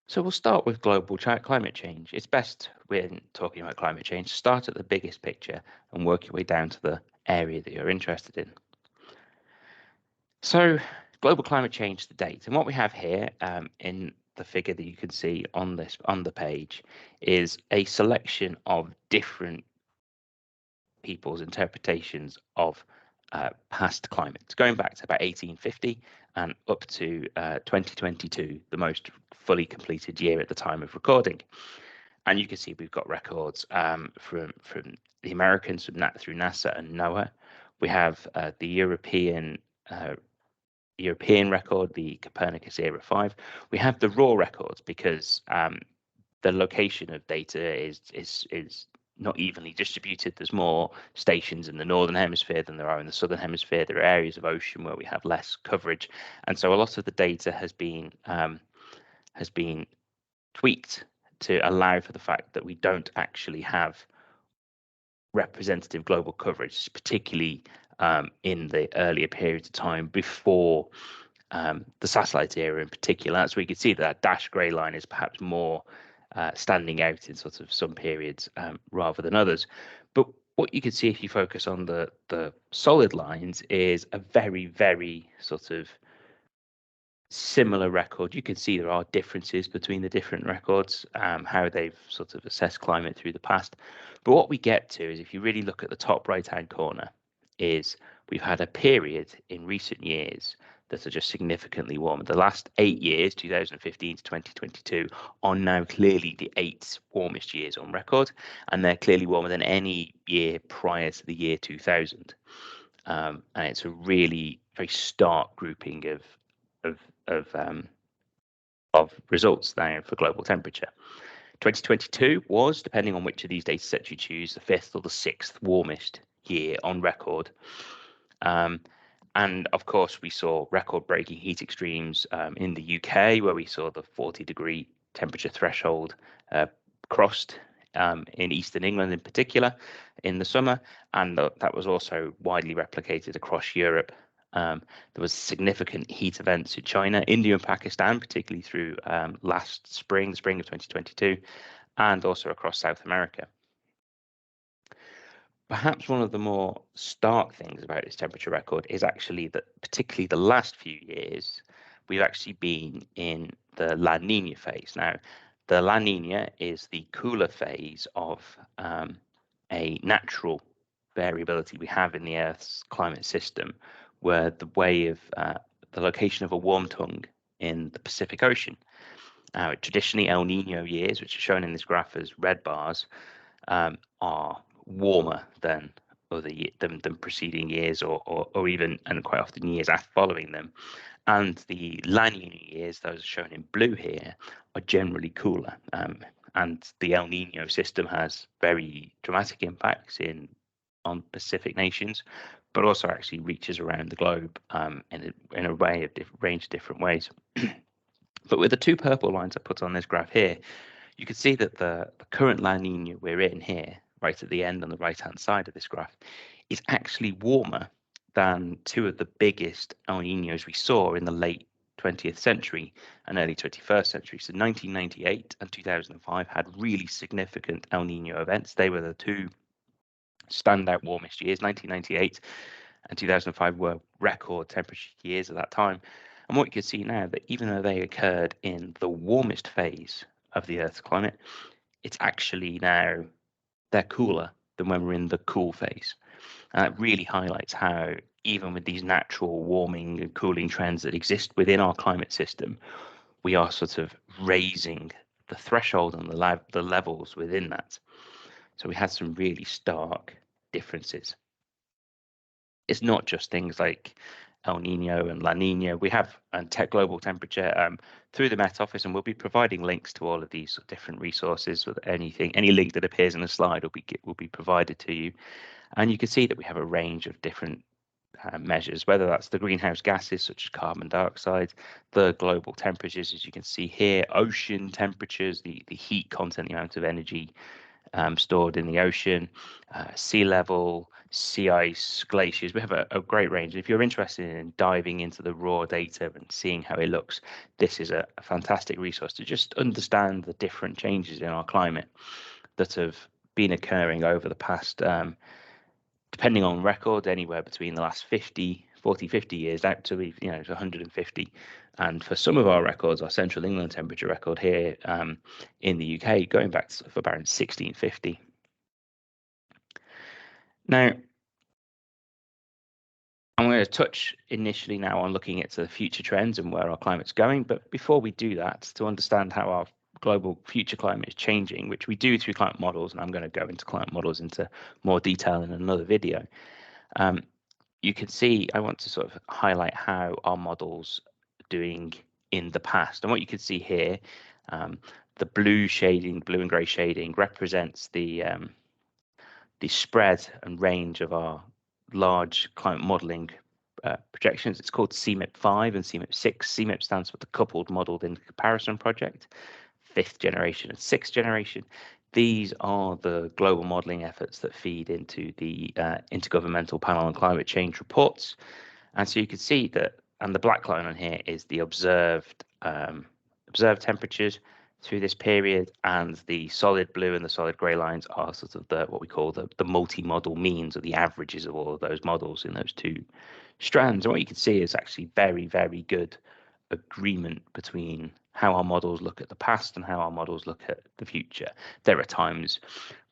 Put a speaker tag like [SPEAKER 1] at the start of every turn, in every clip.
[SPEAKER 1] So we'll start with global climate change. It's best when talking about climate change, start at the biggest picture and work your way down to the area that you're interested in. So global climate change to date, and what we have here in the figure that you can see on the page is a selection of different people's interpretations of past climates, going back to about 1850 and up to 2022, the most fully completed year at the time of recording. And you can see we've got records from the Americans through NASA and NOAA. We have the European record, the Copernicus Era 5. We have the raw records because the location of data is not evenly distributed. There's more stations in the northern hemisphere than there are in the southern hemisphere. There are areas of ocean where we have less coverage, and so a lot of the data has been tweaked to allow for the fact that we don't actually have representative global coverage, particularly in the earlier periods of time before the satellite era in particular. That's where you can see that dashed grey line is perhaps more standing out in sort of some periods rather than others. But what you can see if you focus on the solid lines is a very, very sort of similar record. You can see there are differences between the different records, how they've sort of assessed climate through the past. But what we get to is if you really look at the top right-hand corner, is we've had a period in recent years that are just significantly warmer. The last 8 years, 2015 to 2022, are now clearly the 8 warmest years on record, and they're clearly warmer than any year prior to the year 2000. And it's a really very stark grouping of of results there for global temperature. 2022 was, depending on which of these data sets you choose, the 5th or the 6th warmest year on record. And of course, we saw record-breaking heat extremes in the UK, where we saw the 40-degree temperature threshold crossed in eastern England in particular in the summer, and that was also widely replicated across Europe. There was significant heat events in China, India, and Pakistan, particularly through last spring, the spring of 2022, and also across South America. Perhaps one of the more stark things about this temperature record is actually that, particularly the last few years, we've actually been in the La Nina phase. Now, the La Nina is the cooler phase of a natural variability we have in the Earth's climate system, where the location of a warm tongue in the Pacific Ocean. Traditionally, El Nino years, which are shown in this graph as red bars, are warmer than than preceding years, or even, and quite often, years after following them. And the La Nina years, those are shown in blue here, are generally cooler. And the El Nino system has very dramatic impacts on Pacific nations, but also actually reaches around the globe in a range of different ways. But with the 2 purple lines I put on this graph here, you can see that the current La Nina we're in here, right at the end on the right-hand side of this graph, is actually warmer than 2 of the biggest El Ninos we saw in the late 20th century and early 21st century. So 1998 and 2005 had really significant El Nino events. They were the 2 standout warmest years. 1998 and 2005 were record temperature years at that time. And what you can see now, that even though they occurred in the warmest phase of the Earth's climate, it's actually now they're cooler than when we're in the cool phase. And that really highlights how, even with these natural warming and cooling trends that exist within our climate system, we are sort of raising the threshold and the levels within that. So we had some really stark differences. It's not just things like El Nino and La Nina. We have global temperature through the Met Office, and we'll be providing links to all of these different resources. With any link that appears in the slide will be provided to you, and you can see that we have a range of different measures, whether that's the greenhouse gases such as carbon dioxide, the global temperatures, as you can see here, ocean temperatures, the heat content, the amount of energy stored in the ocean, sea level, sea ice, glaciers. We have a great range. If you're interested in diving into the raw data and seeing how it looks, this is a fantastic resource to just understand the different changes in our climate that have been occurring over the past, depending on record, anywhere between the last 40-50 years out to 150. And for some of our records, our Central England temperature record here in the UK, going back to around 1650. Now, I'm going to touch initially now on looking at the future trends and where our climate's going. But before we do that, to understand how our global future climate is changing, which we do through climate models, and I'm going to go into climate models into more detail in another video. You can see, I want to sort of highlight how our models are doing in the past. And what you can see here, the blue shading, blue and grey shading represents the spread and range of our large climate modeling projections. It's called CMIP5 and CMIP6. CMIP stands for the Coupled Modelled in Comparison Project, 5th generation and 6th generation. These are the global modelling efforts that feed into the Intergovernmental Panel on Climate Change reports. And so you can see that, and the black line on here is the observed temperatures through this period, and the solid blue and the solid grey lines are sort of what we call the multi-model means, or the averages of all of those models in those two strands. And what you can see is actually very, very good agreement between how our models look at the past and how our models look at the future. There are times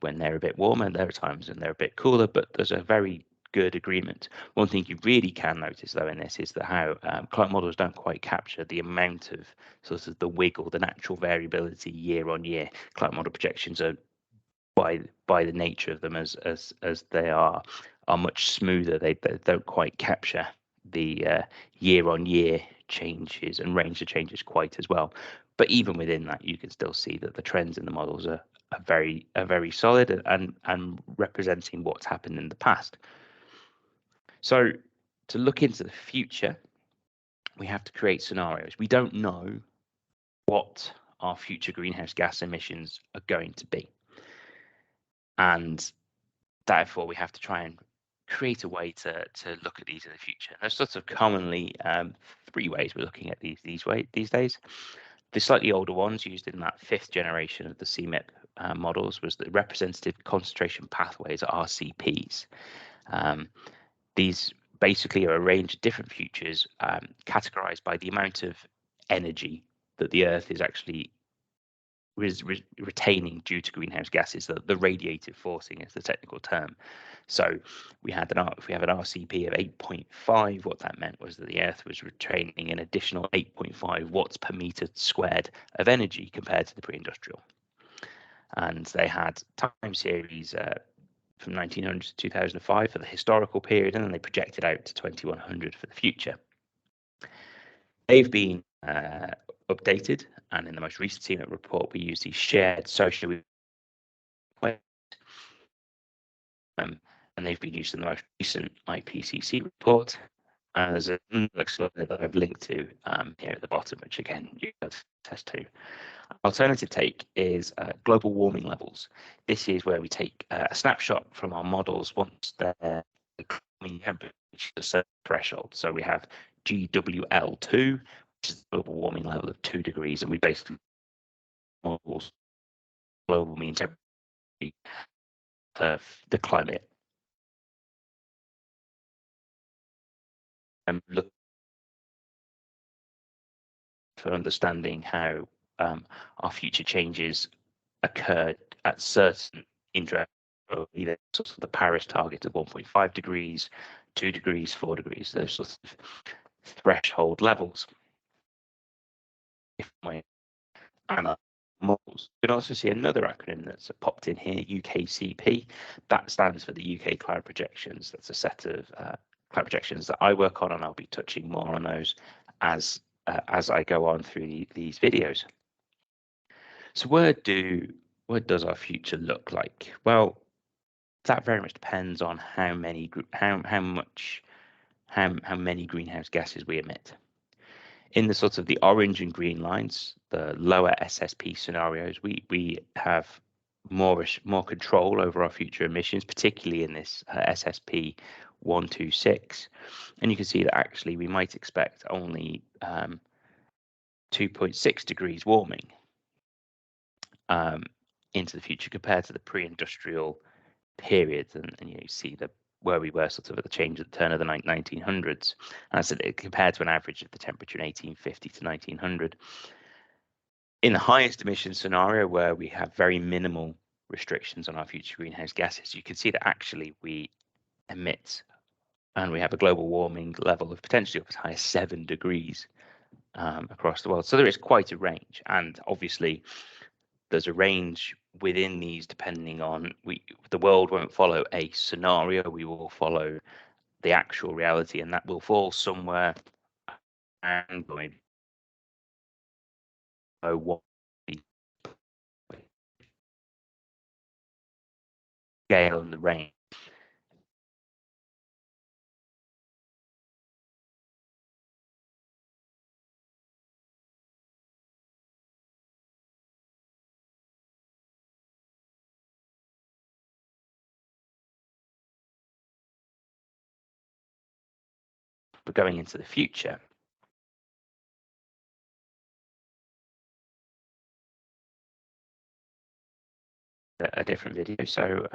[SPEAKER 1] when they're a bit warmer, there are times when they're a bit cooler, but there's a very good agreement. One thing you really can notice, though, in this is that how climate models don't quite capture the amount of sort of the wiggle, the natural variability year on year. Climate model projections are, by the nature of them as they are much smoother. They don't quite capture the year on year changes and range of changes quite as well. But even within that, you can still see that the trends in the models are very solid and representing what's happened in the past. So to look into the future, we have to create scenarios. We don't know what our future greenhouse gas emissions are going to be. And therefore, we have to try and create a way to look at these in the future. There's sort of commonly 3 ways we're looking at these days. The slightly older ones used in that 5th generation of the CMIP models was the representative concentration pathways, RCPs. These basically are a range of different futures categorized by the amount of energy that the Earth is actually retaining due to greenhouse gases. The radiative forcing is the technical term. So if we have an RCP of 8.5, what that meant was that the Earth was retaining an additional 8.5 watts per meter squared of energy compared to the pre-industrial. And they had time series from 1900 to 2005 for the historical period, and then they projected out to 2100 for the future. They've been updated, and in the most recent CMIP report, we use the shared social and they've been used in the most recent IPCC report. And there's another slide that I've linked to here at the bottom, which again you can test to. Alternative take is global warming levels. This is where we take a snapshot from our models once they're reached a certain threshold. So we have GWL2, which is the global warming level of 2 degrees, and we basically models global mean temperature of the climate. And look for understanding how our future changes occurred at certain intervals, either sort of the Paris target of 1.5 degrees, 2 degrees, 4 degrees, those sorts of threshold levels. Models. You can also see another acronym that's popped in here, UKCP. That stands for the UK Climate Projections. That's a set of climate projections that I work on, and I'll be touching more on those as I go on through these videos. So where does our future look like? Well, that very much depends on how many greenhouse gases we emit. In the sort of the orange and green lines, the lower SSP scenarios, we have more control over our future emissions, particularly in this SSP 126. And you can see that actually we might expect only 2.6 degrees warming into the future compared to the pre-industrial period. And you see where we were sort of at the change at the turn of the 1900s. And I said compared to an average of the temperature in 1850 to 1900. In the highest emission scenario, where we have very minimal restrictions on our future greenhouse gases, you can see that actually we emit and we have a global warming level of potentially up as high as 7 degrees across the world. So there is quite a range, and obviously there's a range within these depending on the world won't follow a scenario, we will follow the actual reality, and that will fall somewhere and going what the scale and the range. But going into the future, a different video. So